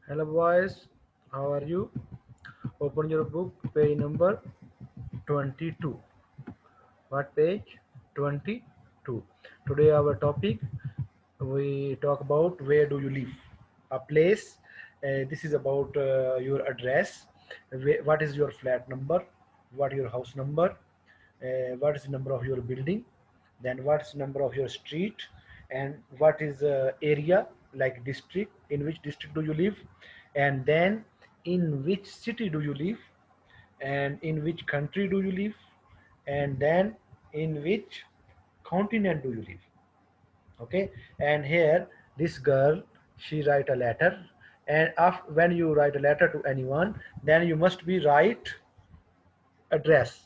Hello boys, how are you? Open your book, page number 22. What page? 22. Today our topic, we talk about where do you live? A place. This is about your address. What is your flat number? What your house number? What is the number of your building? Then what's the number of your street? And what is area, like district? In which district do you live? And then in which city do you live? And in which country do you live? And then in which continent do you live? Okay. And here this girl, she write a letter, and when you write a letter to anyone, then you must be write address.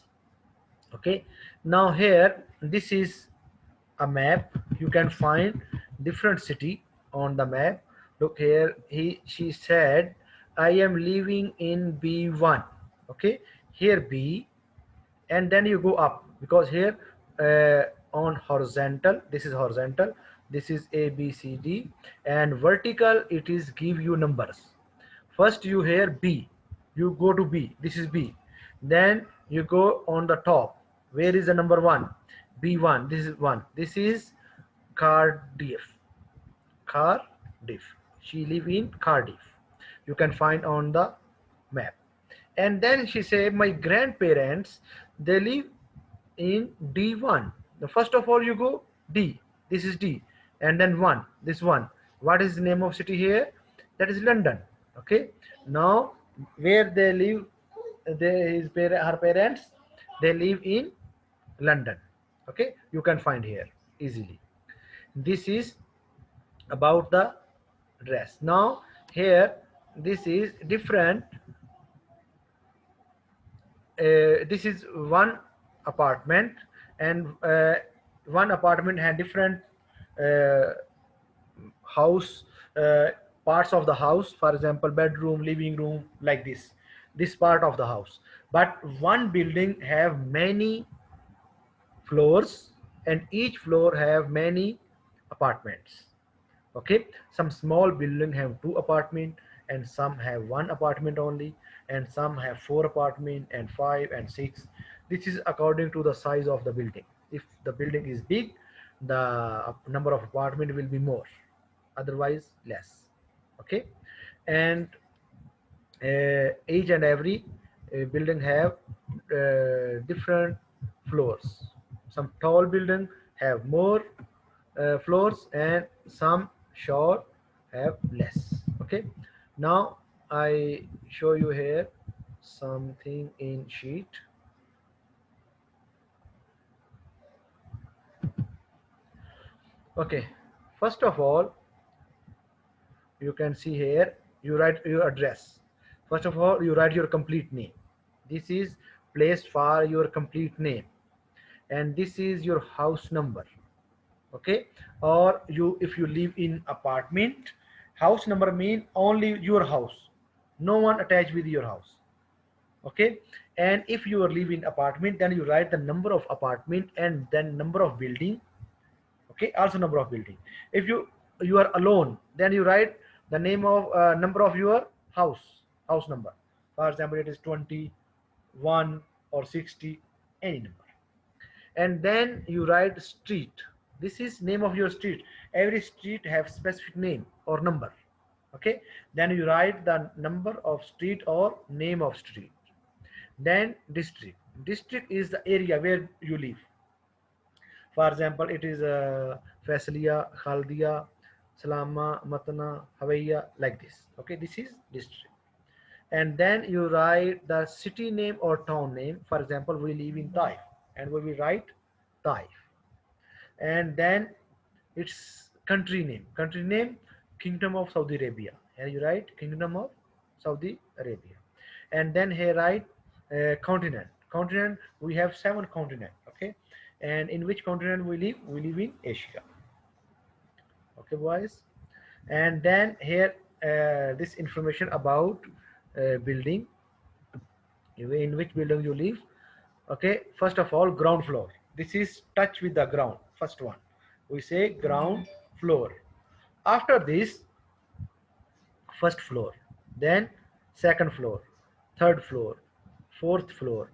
Okay. Now here this is a map. You can find different city on the map. Look here, she said I am living in B1. Okay. Here B, and then you go up, because here on horizontal, this is horizontal, this is A B C D, and vertical it is give you numbers. First you hear B, you go to B, this is B, then you go on the top, where is the number 1? B1, this is 1, this is Cardiff. Cardiff, she live in Cardiff, you can find on the map. And then she said my grandparents, they live in D1. The first of all you go D, this is D, and then 1, this 1. What is the name of city here? That is London. Okay. Now where they live, her parents, they live in London. Okay, you can find here easily. This is about the dress. Now here this is different. This is one apartment, and one apartment had different uh, house, parts of the house, for example bedroom, living room, like this part of the house. But one building have many floors, and each floor have many apartments. Okay. Some small building have 2 apartment, and some have 1 apartment only, and some have 4 apartment and 5 and 6. This is according to the size of the building. If the building is big, the number of apartment will be more, otherwise less. Okay. And each and every building have different floors. Some tall building have more floors, and some short have less. Okay. Now I show you here something in sheet. Okay. First of all, you can see here, you write your address. First of all, you write your complete name. This is place for your complete name, and this is your house number. Okay. Or you, if you live in apartment, house number mean only your house, no one attached with your house. Okay. And if you are living apartment, then you write the number of apartment and then number of building. Okay. Also number of building. If you are alone, then you write the name of number of your house number. For example, it is 21 or 60, any number. And then you write street. This is name of your street. Every street have specific name or number. Okay. Then you write the number of street or name of street. Then district. District is the area where you live. For example, it is Faisalia, Khaldia, Salama, Matna, Hawaiya, like this. Okay. This is district. And then you write the city name or town name. For example, we live in Taif, and we will write Taif. And then its country name, Kingdom of Saudi Arabia. Here you write Kingdom of Saudi Arabia. And then here write continent. We have 7 continent. Okay. And in which continent we live? We live in Asia. Okay boys. And then here this information about building, in which building you live. Okay. First of all, ground floor. This is touch with the ground. First one, we say ground floor. After this, first floor. then second floor, third floor, fourth floor,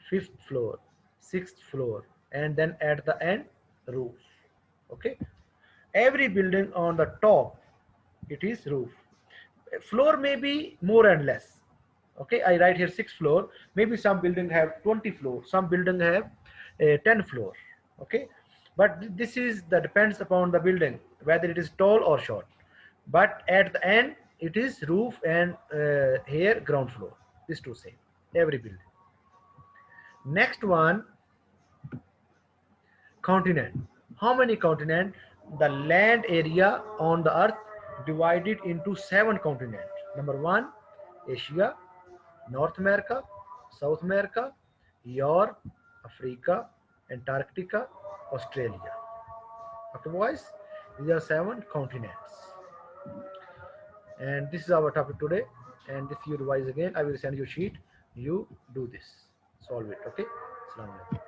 fifth floor, sixth floor, and then at the end roof. Okay, every building on the top, it is roof. Floor may be more and less. Okay, I write here 6 floor. Maybe some building have 20 floor, some building have 10 floor. Okay, but this is the depends upon the building whether it is tall or short. But at the end it is roof and here ground floor. These two same every building. Next one, continent. How many continent? The land area on the earth divided into 7 continents. Number one, Asia, North America, South America, Europe, Africa, Antarctica, Australia. Okay, boys, these are 7 continents. And this is our topic today. And if you revise again, I will send you a sheet. You do this, solve it. Okay. Assalamu alaikum.